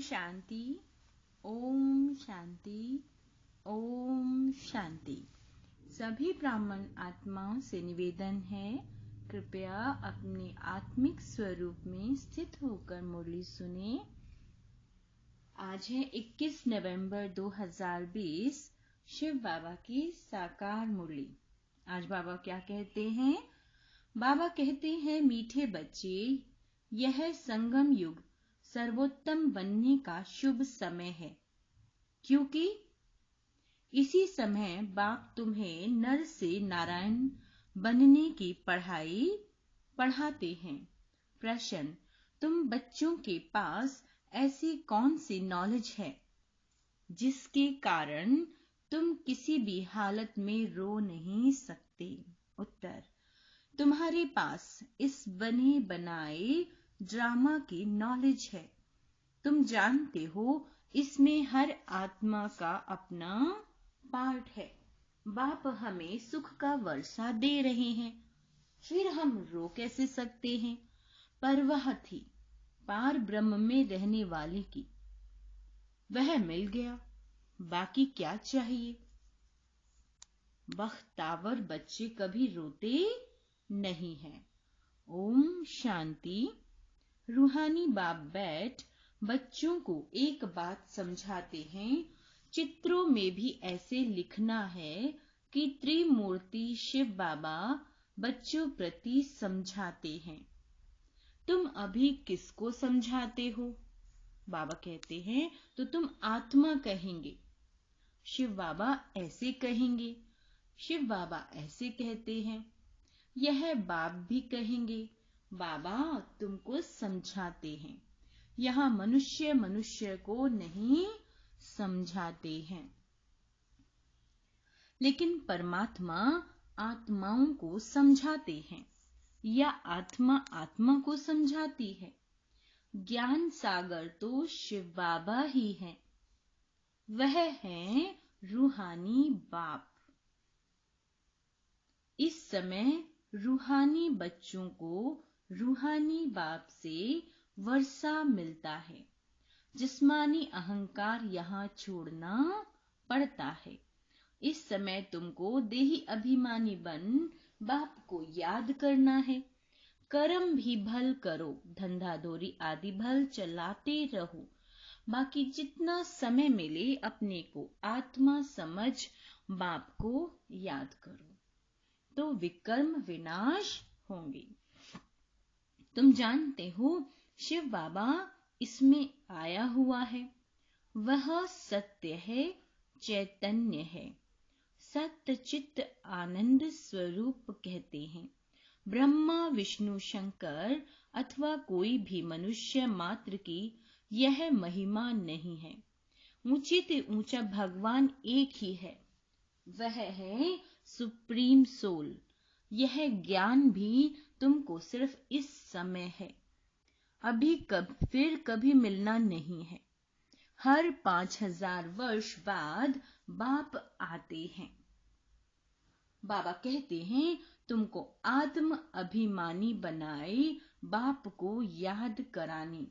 शांति, ओम शांति, ओम शांति। सभी ब्राह्मण आत्माओं से निवेदन है, कृपया अपने आत्मिक स्वरूप में स्थित होकर मुरली सुने। आज है 21 नवंबर 2020, शिव बाबा की साकार मुरली। आज बाबा क्या कहते हैं? बाबा कहते हैं, मीठे बच्चे, यह संगम युग सर्वोत्तम बनने का शुभ समय है, क्योंकि इसी समय बाप तुम्हें नर से नारायण बनने की पढ़ाई पढ़ाते हैं। प्रश्न, तुम बच्चों के पास ऐसी कौन सी नॉलेज है जिसके कारण तुम किसी भी हालत में रो नहीं सकते? उत्तर, तुम्हारे पास इस बने बनाए ड्रामा की नॉलेज है। तुम जानते हो, इसमें हर आत्मा का अपना पार्ट है। बाप हमें सुख का वर्षा दे रहे हैं, फिर हम रो कैसे सकते हैं? परवाह थी पार ब्रह्म में रहने वाले की, वह मिल गया, बाकी क्या चाहिए? बख्तावर बच्चे कभी रोते नहीं हैं। ओम शांति। रूहानी बाप बैठ बच्चों को एक बात समझाते हैं। चित्रों में भी ऐसे लिखना है कि त्रिमूर्ति शिव बाबा बच्चों प्रति समझाते हैं। तुम अभी किसको समझाते हो? बाबा कहते हैं, तो तुम आत्मा कहेंगे। शिव बाबा ऐसे कहेंगे, शिव बाबा ऐसे कहते हैं। यह बाप भी कहेंगे, बाबा तुमको समझाते हैं। यहाँ मनुष्य मनुष्य को नहीं समझाते हैं, लेकिन परमात्मा आत्माओं को समझाते हैं, या आत्मा आत्मा को समझाती है। ज्ञान सागर तो शिव बाबा ही है, वह है रूहानी बाप। इस समय रूहानी बच्चों को रूहानी बाप से वर्षा मिलता है। जिस्मानी अहंकार यहाँ छोड़ना पड़ता है। इस समय तुमको देही अभिमानी बन बाप को याद करना है। कर्म भी भल करो, धंधा दोरी आदि भल चलाते रहो। बाकी जितना समय मिले अपने को आत्मा समझ बाप को याद करो, तो विकर्म विनाश होंगे। तुम जानते हो, शिव बाबा इसमें आया हुआ है। वह सत्य है, चैतन्य है, सत्य चित्त आनंद स्वरूप कहते हैं। ब्रह्मा विष्णु शंकर अथवा कोई भी मनुष्य मात्र की यह महिमा नहीं है। ऊंचे से ऊंचा भगवान एक ही है, वह है सुप्रीम सोल। यह ज्ञान भी तुमको सिर्फ इस समय है, अभी फिर कभी मिलना नहीं है। हर 5000 वर्ष बाद बाप आते हैं। बाबा कहते हैं, तुमको आत्म अभिमानी बनाए बाप को याद कराने,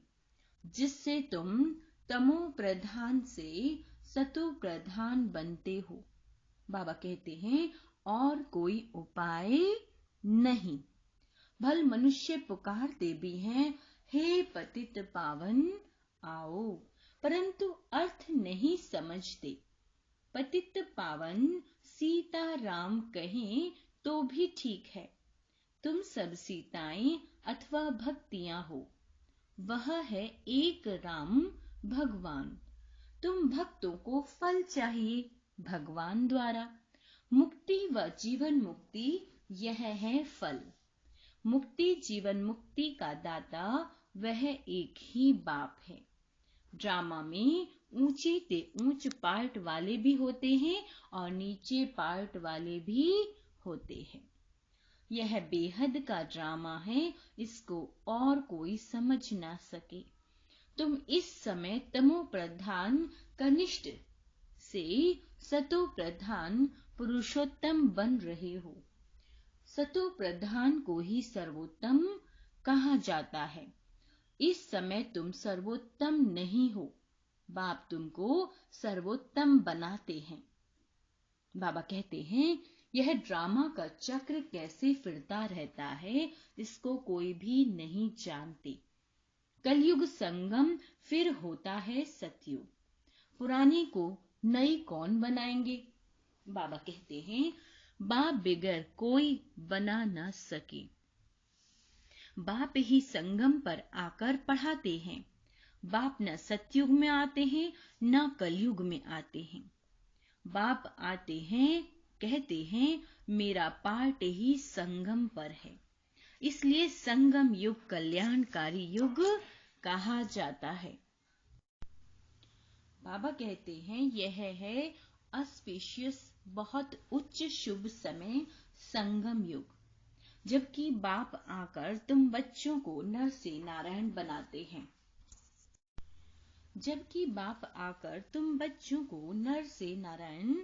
जिससे तुम तमो प्रधान से सतो प्रधान बनते हो। बाबा कहते हैं, और कोई उपाय नहीं। भल मनुष्य पुकारते भी हैं, हे पतित पावन आओ, परंतु अर्थ नहीं समझते। पतित पावन सीता राम कहें तो भी ठीक है। तुम सब सीताएं अथवा भक्तियां हो, वह है एक राम भगवान। तुम भक्तों को फल चाहिए भगवान द्वारा। मुक्ति व जीवन मुक्ति यह है फल। मुक्ति जीवन मुक्ति का दाता वह एक ही बाप है। ड्रामा में ऊंचे से ऊंच पार्ट वाले भी होते हैं और नीचे पार्ट वाले भी होते हैं। यह बेहद का ड्रामा है, इसको और कोई समझ ना सके। तुम इस समय तमो प्रधान कनिष्ठ से सतो प्रधान पुरुषोत्तम बन रहे हो। सतो प्रधान को ही सर्वोत्तम कहा जाता है। इस समय तुम सर्वोत्तम नहीं हो, बाप तुमको सर्वोत्तम बनाते हैं। बाबा कहते हैं, यह ड्रामा का चक्र कैसे फिरता रहता है, इसको कोई भी नहीं जानते। कलयुग संगम, फिर होता है सतयुग। पुराने को नई कौन बनाएंगे? बाबा कहते हैं, बाप बिगर कोई बना न सके। बाप ही संगम पर आकर पढ़ाते हैं। बाप न सतयुग में आते हैं, न कलयुग में आते हैं। बाप आते हैं, कहते हैं मेरा पार्ट ही संगम पर है, इसलिए संगम युग कल्याणकारी युग कहा जाता है। बाबा कहते हैं, यह है ऑस्पिशियस, बहुत उच्च शुभ समय संगम युग, जबकि बाप आकर तुम बच्चों को नर से नारायण बनाते हैं। जबकि बाप आकर तुम बच्चों को नर से नारायण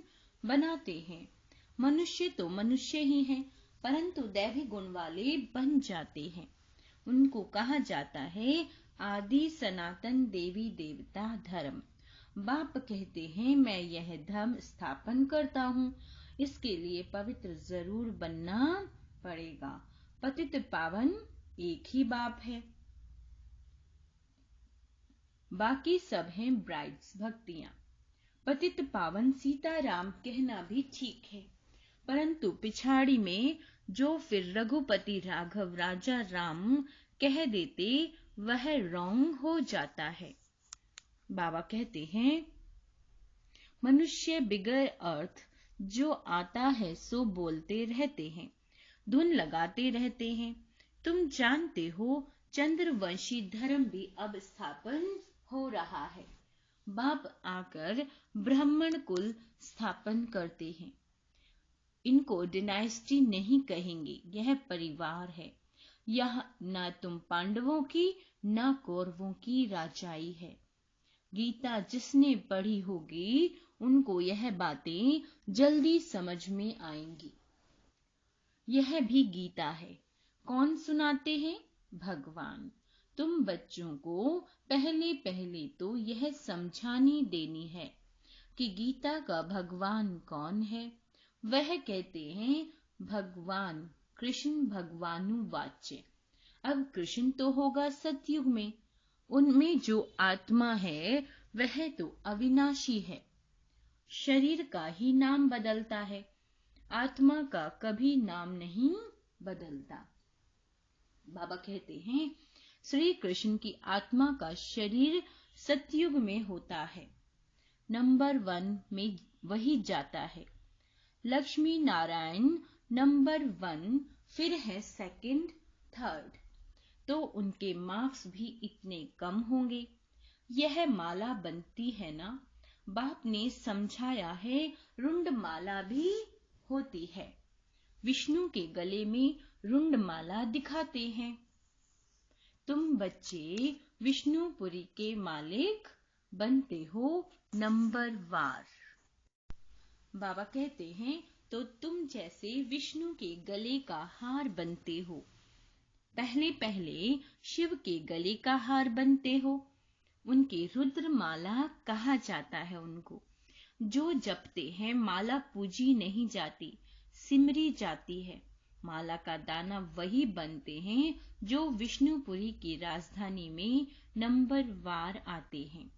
बनाते हैं। मनुष्य तो मनुष्य ही हैं, परंतु दैवी गुण वाले बन जाते हैं। उनको कहा जाता है आदि सनातन देवी देवता धर्म। बाप कहते हैं, मैं यह धर्म स्थापन करता हूँ, इसके लिए पवित्र जरूर बनना पड़ेगा। पतित पावन एक ही बाप है, बाकी सब हैं ब्राइड्स, भक्तियां। पतित पावन सीताराम कहना भी ठीक है, परंतु पिछाड़ी में जो फिर रघुपति राघव राजा राम कह देते, वह रॉन्ग हो जाता है। बाबा कहते हैं, मनुष्य बिगर अर्थ जो आता है सो बोलते रहते हैं, धुन लगाते रहते हैं। तुम जानते हो चंद्रवंशी धर्म भी अब स्थापन हो रहा है। बाप आकर ब्राह्मण कुल स्थापन करते हैं। इनको डिनाइस्टी नहीं कहेंगे, यह परिवार है। यह न तुम पांडवों की न कौरवों की राजाई है। गीता जिसने पढ़ी होगी उनको यह बातें जल्दी समझ में आएंगी। यह भी गीता है। कौन सुनाते हैं? भगवान। तुम बच्चों को पहले पहले तो यह समझानी देनी है कि गीता का भगवान कौन है। वह कहते हैं भगवान कृष्ण भगवानुवाच्य। अब कृष्ण तो होगा सतयुग में, उनमें जो आत्मा है वह तो अविनाशी है। शरीर का ही नाम बदलता है, आत्मा का कभी नाम नहीं बदलता। बाबा कहते हैं, श्री कृष्ण की आत्मा का शरीर सतयुग में होता है, नंबर 1 में वही जाता है। लक्ष्मी नारायण नंबर 1, फिर है सेकंड, थर्ड, तो उनके मार्क्स भी इतने कम होंगे। यह माला बनती है ना, बाप ने समझाया है, रुंड माला भी होती है। विष्णु के गले में रुंड माला दिखाते हैं। तुम बच्चे विष्णुपुरी के मालिक बनते हो नंबर वार। बाबा कहते हैं, तो तुम जैसे विष्णु के गले का हार बनते हो। पहले पहले शिव के गले का हार बनते हो। उनके रुद्र माला कहा जाता है। उनको जो जपते हैं माला पूजी नहीं जाती, सिमरी जाती है। माला का दाना वही बनते हैं जो विष्णुपुरी की राजधानी में नंबर वार आते हैं।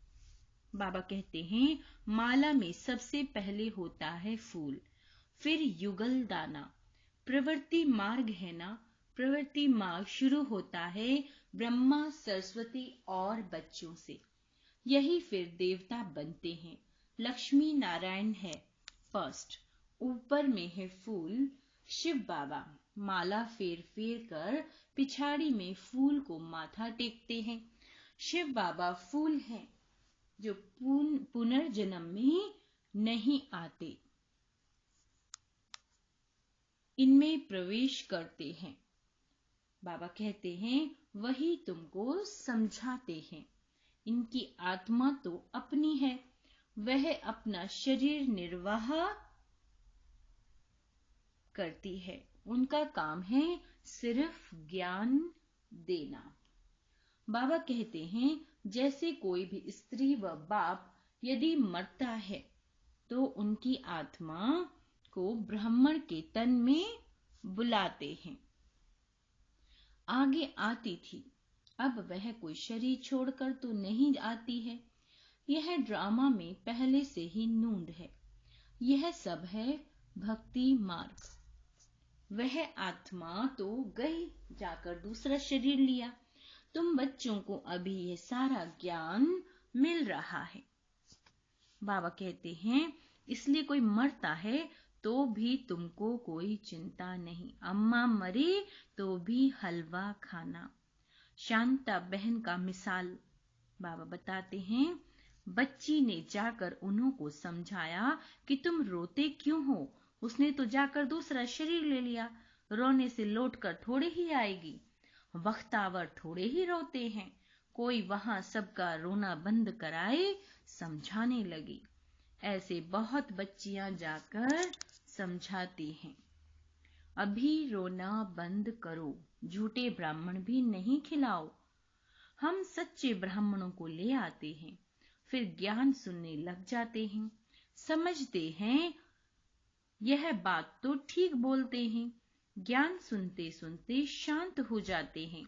बाबा कहते हैं, माला में सबसे पहले होता है फूल, फिर युगल दाना। प्रवृत्ति मार्ग है ना, प्रवृत्ति मार्ग शुरू होता है ब्रह्मा सरस्वती और बच्चों से। यही फिर देवता बनते हैं। लक्ष्मी नारायण है फर्स्ट, ऊपर में है फूल शिव बाबा। माला फेर फेर कर पिछाड़ी में फूल को माथा टेकते हैं। शिव बाबा फूल हैं जो पुनर्जन्म में नहीं आते, इनमें प्रवेश करते हैं। बाबा कहते हैं, वही तुमको समझाते हैं। इनकी आत्मा तो अपनी है, वह अपना शरीर निर्वाह करती है। उनका काम है सिर्फ ज्ञान देना। बाबा कहते हैं जैसे कोई भी स्त्री व बाप यदि मरता है तो उनकी आत्मा को ब्राह्मण के तन में बुलाते हैं। आगे आती थी, अब वह कोई शरीर छोड़कर तो नहीं आती है। यह ड्रामा में पहले से ही नूंद है। यह सब है भक्ति मार्ग। वह आत्मा तो गई, जाकर दूसरा शरीर लिया। तुम बच्चों को अभी ये सारा ज्ञान मिल रहा है। बाबा कहते हैं इसलिए कोई मरता है तो भी तुमको कोई चिंता नहीं। अम्मा मरे तो भी हलवा खाना। शांता बहन का मिसाल बाबा बताते हैं। बच्ची ने जाकर उन्हों को समझाया कि तुम रोते क्यों हो। उसने तो जाकर दूसरा शरीर ले लिया। रोने से लौटकर थोड़े ही आएगी। वक्तावर थोड़े ही रोते हैं। कोई वहां सबका रोना बंद कराए, समझाने लगी। ऐसे बहुत बच्चियां जाकर समझाती हैं। अभी रोना बंद करो, झूठे ब्राह्मण भी नहीं खिलाओ। हम सच्चे ब्राह्मणों को ले आते हैं, फिर ज्ञान सुनने लग जाते हैं, समझते हैं यह बात तो ठीक बोलते हैं। ज्ञान सुनते सुनते शांत हो जाते हैं।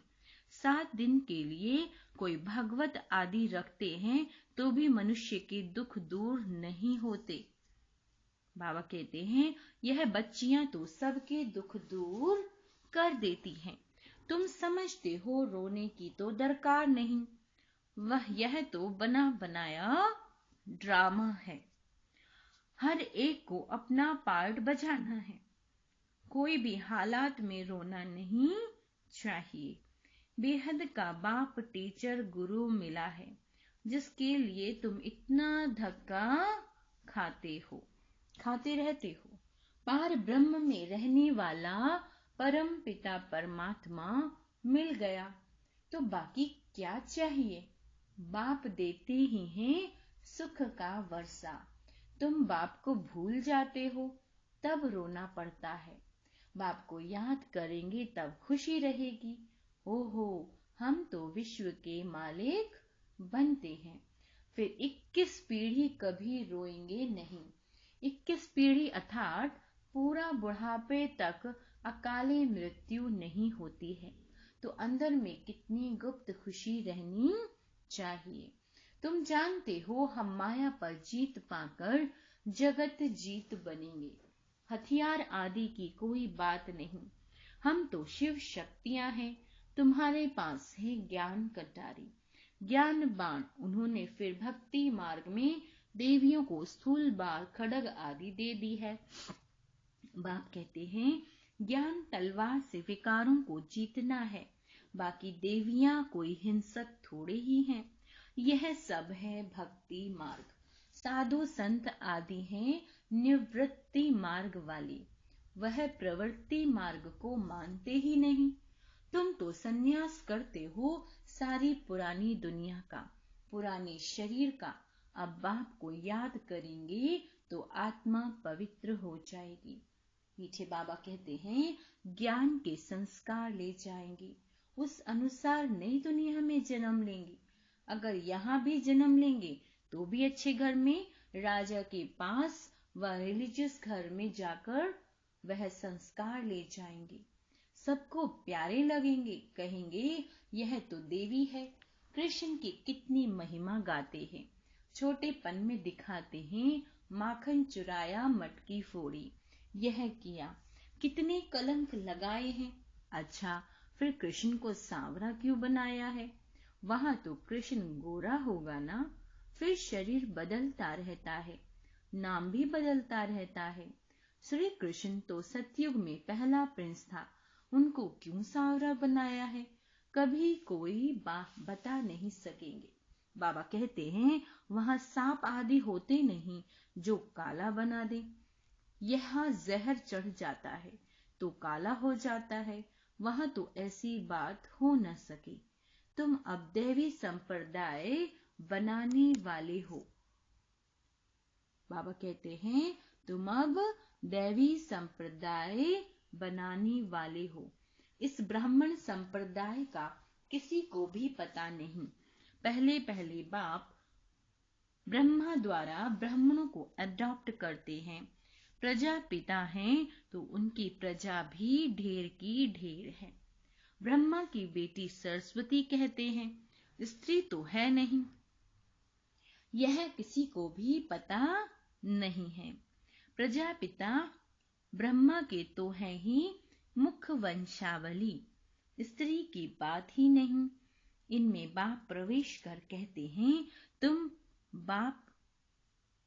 7 दिन के लिए कोई भगवत आदि रखते हैं तो भी मनुष्य के दुख दूर नहीं होते। बाबा कहते हैं यह बच्चियां तो सबके दुख दूर कर देती हैं। तुम समझते हो रोने की तो दरकार नहीं, यह तो बना बनाया ड्रामा है। हर एक को अपना पार्ट बजाना है। कोई भी हालात में रोना नहीं चाहिए। बेहद का बाप टीचर गुरु मिला है, जिसके लिए तुम इतना धक्का खाते रहते हो। पार ब्रह्म में रहने वाला परम पिता परमात्मा मिल गया तो बाकी क्या चाहिए। बाप देते ही हैं सुख का वर्षा। तुम बाप को भूल जाते हो, तब रोना पड़ता है। बाप को याद करेंगे तब खुशी रहेगी। ओहो, हम तो विश्व के मालिक बनते हैं। फिर 21 पीढ़ी कभी रोएंगे नहीं। 21 पीढ़ी अर्थात पूरा बुढ़ापे तक अकाले मृत्यु नहीं होती है। तो अंदर में कितनी गुप्त खुशी रहनी चाहिए। तुम जानते हो हम माया पर जीत पाकर जगत जीत बनेंगे। हथियार आदि की कोई बात नहीं। हम तो शिव शक्तियां हैं। तुम्हारे पास है ज्ञान कटारी, ज्ञान बाण। उन्होंने फिर भक्ति मार्ग में देवियों को स्थूल बाण खड्ग आदि दे दी है। बाप कहते हैं ज्ञान तलवार से विकारों को जीतना है। बाकी देवियां कोई हिंसक थोड़े ही हैं। यह सब है भक्ति मार्ग। साधु संत आदि हैं निवृत्ति मार्ग वाले। वह प्रवृत्ति मार्ग को मानते ही नहीं। तुम तो संन्यास करते हो सारी पुरानी दुनिया का, पुराने शरीर का। अब बाप को याद करेंगे तो आत्मा पवित्र हो जाएगी। मीठे बाबा कहते हैं ज्ञान के संस्कार ले जाएंगे, उस अनुसार नई दुनिया में जन्म लेंगे। अगर यहाँ भी जन्म लेंगे तो भी अच्छे घर में, राजा के पास व रिलीजियस घर में जाकर वह संस्कार ले जाएंगे। सबको प्यारे लगेंगे, कहेंगे यह तो देवी है। कृष्ण की कितनी महिमा गाते हैं, छोटेपन में दिखाते हैं। माखन चुराया मटकी फोड़ी, यह किया, कितने कलंक लगाए हैं। अच्छा, फिर कृष्ण को सांवरा क्यों बनाया है? वहां तो कृष्ण गोरा होगा ना। फिर शरीर बदलता रहता है, नाम भी बदलता रहता है। श्री कृष्ण तो सतयुग में पहला प्रिंस था, उनको क्यों सांवरा बनाया है? कभी कोई बता नहीं सकेंगे। बाबा कहते हैं वहां सांप आदि होते नहीं जो काला बना दे। यहाँ जहर चढ़ जाता है तो काला हो जाता है, वहां तो ऐसी बात हो न सके। तुम अब दैवी संप्रदाय बनाने वाले हो। बाबा कहते हैं तुम अब दैवी संप्रदाय बनाने वाले हो। इस ब्राह्मण संप्रदाय का किसी को भी पता नहीं। पहले पहले बाप ब्रह्मा द्वारा ब्राह्मणों को अडॉप्ट करते हैं। प्रजापिता हैं तो उनकी प्रजा भी ढेर की ढेर है। ब्रह्मा की बेटी सरस्वती कहते हैं, स्त्री तो है नहीं, यह किसी को भी पता नहीं है। प्रजापिता ब्रह्मा के तो है ही मुख वंशावली, स्त्री की बात ही नहीं। इनमें बाप प्रवेश कर कहते हैं, तुम बाप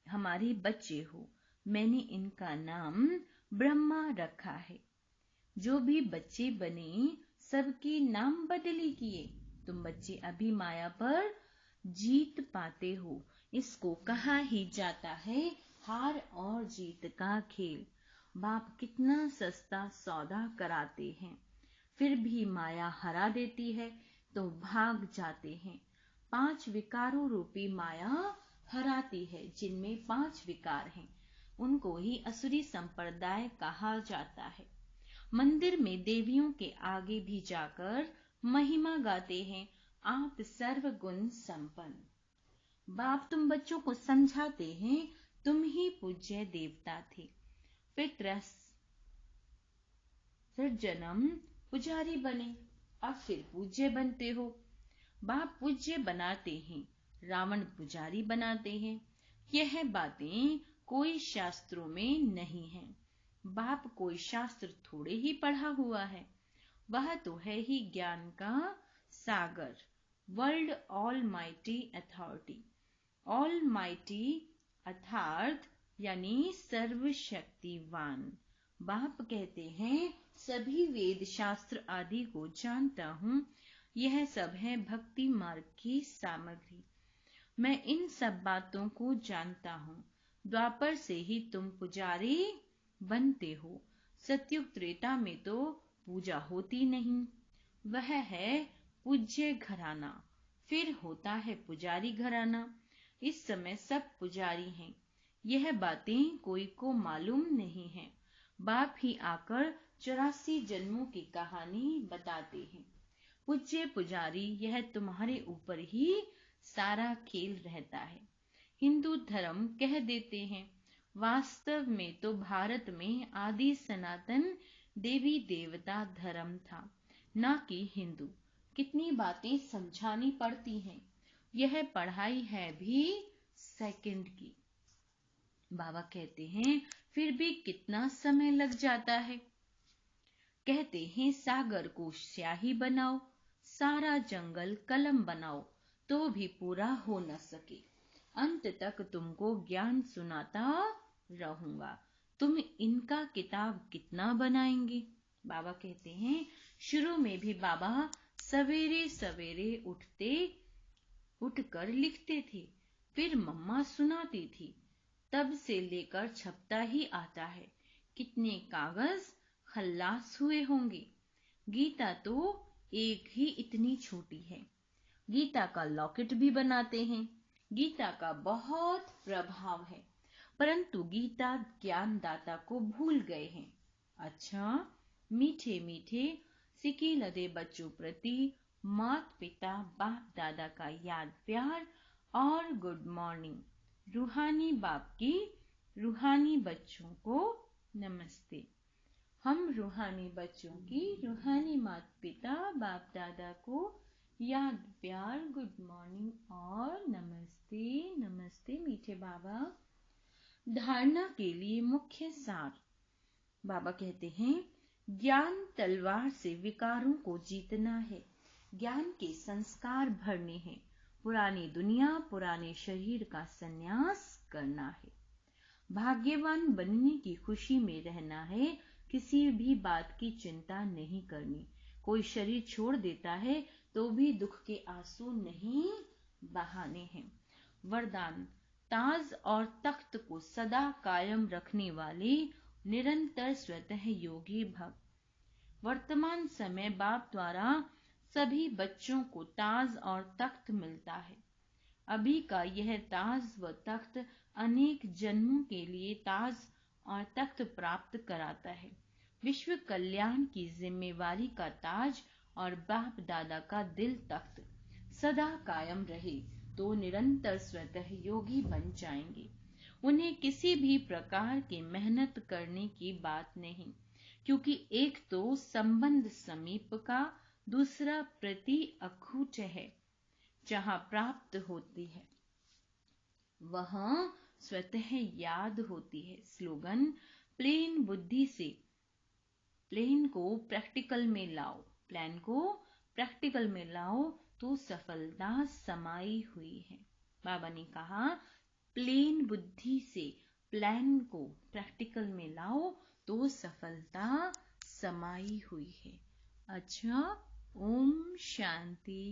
हमारे बच्चे हो, मैंने इनका नाम ब्रह्मा रखा है। जो भी बच्चे बने सबके नाम बदली किए। तुम बच्चे अभी माया पर जीत पाते हो। इसको कहा ही जाता है हार और जीत का खेल। बाप कितना सस्ता सौदा कराते हैं, फिर भी माया हरा देती है तो भाग जाते हैं। 5 विकारों रूपी माया हराती है। जिनमें 5 विकार हैं उनको ही असुरी संप्रदाय कहा जाता है। मंदिर में देवियों के आगे भी जाकर महिमा गाते हैं, आप सर्वगुण संपन्न। बाप तुम बच्चों को समझाते हैं, तुम ही पूज्य देवता थे। फिर जन्म पुजारी बने, अब फिर पूज्य बनते हो। बाप पूज्य बनाते हैं, रावण पुजारी बनाते हैं। यह बातें कोई शास्त्रों में नहीं है। बाप कोई शास्त्र थोड़े ही पढ़ा हुआ है, वह तो है ही ज्ञान का सागर, world all mighty authority. All mighty अर्थात यानी सर्वशक्तिवान। बाप कहते हैं, सभी वेद शास्त्र आदि को जानता हूँ, यह सब है भक्ति मार्ग की सामग्री। मैं इन सब बातों को जानता हूँ। द्वापर से ही तुम पुजारी बनते हो। सतयुग त्रेता में तो पूजा होती नहीं, वह है पूज्य घराना, फिर होता है पुजारी घराना। इस समय सब पुजारी हैं। यह बातें कोई को मालूम नहीं है। बाप ही आकर 84 जन्मों की कहानी बताते हैं। पूज्य पुजारी, यह तुम्हारे ऊपर ही सारा खेल रहता है। हिंदू धर्म कह देते हैं, वास्तव में तो भारत में आदि सनातन देवी देवता धर्म था, ना कि हिंदू। कितनी बातें समझानी पड़ती हैं। यह पढ़ाई है भी सेकंड की। बाबा कहते हैं, फिर भी कितना समय लग जाता है। कहते हैं, सागर को स्याही बनाओ, सारा जंगल कलम बनाओ, तो भी पूरा हो न सके। अंत तक तुमको ज्ञान सुनाता रहूंगा। तुम इनका किताब कितना बनाएंगे। बाबा कहते हैं, शुरू में भी बाबा सवेरे सवेरे उठकर लिखते थे, फिर मम्मा सुनाती थी, तब से लेकर छपता ही आता है। कितने कागज खल्लास हुए होंगे। गीता तो एक ही इतनी छोटी है। गीता का लॉकेट भी बनाते हैं। गीता का बहुत प्रभाव है, परंतु गीता ज्ञानदाता को भूल गए हैं। अच्छा, मीठे मीठे सिके लदे बच्चों प्रति माता पिता बाप दादा का याद प्यार और गुड मॉर्निंग। रूहानी बाप की रूहानी बच्चों को नमस्ते। हम रूहानी बच्चों की रूहानी माता पिता बाप दादा को याद प्यार गुड मॉर्निंग और नमस्ते। नमस्ते मीठे बाबा। धारणा के लिए मुख्य सार। बाबा कहते हैं, ज्ञान तलवार से विकारों को जीतना है। ज्ञान के संस्कार भरने हैं। पुरानी दुनिया पुराने शरीर का संन्यास करना है। भाग्यवान बनने की खुशी में रहना है। किसी भी बात की चिंता नहीं करनी। कोई शरीर छोड़ देता है तो भी दुख के आंसू नहीं बहाने हैं। वरदान, ताज और तख्त को सदा कायम रखने वाले निरंतर स्वतः योगी भव। वर्तमान समय बाप द्वारा सभी बच्चों को ताज और तख्त मिलता है। अभी का यह ताज व तख्त अनेक जन्मों के लिए ताज और तख्त प्राप्त कराता है। विश्व कल्याण की जिम्मेवारी का ताज और बाप दादा का दिल तख्त सदा कायम रहे तो निरंतर स्वतः योगी बन जाएंगे। उन्हें किसी भी प्रकार की मेहनत करने की बात नहीं, क्योंकि एक तो संबंध समीप का, दूसरा प्रति अखूट है। जहाँ प्राप्त होती है वहाँ स्वतः याद होती है। स्लोगन: प्लेन बुद्धि से प्लेन को प्रैक्टिकल में लाओ, प्लान को प्रैक्टिकल में लाओ तो सफलता समाई हुई है। बाबा ने कहा, प्लेन बुद्धि से प्लान को प्रैक्टिकल में लाओ तो सफलता समाई हुई है। अच्छा, ओम शांति।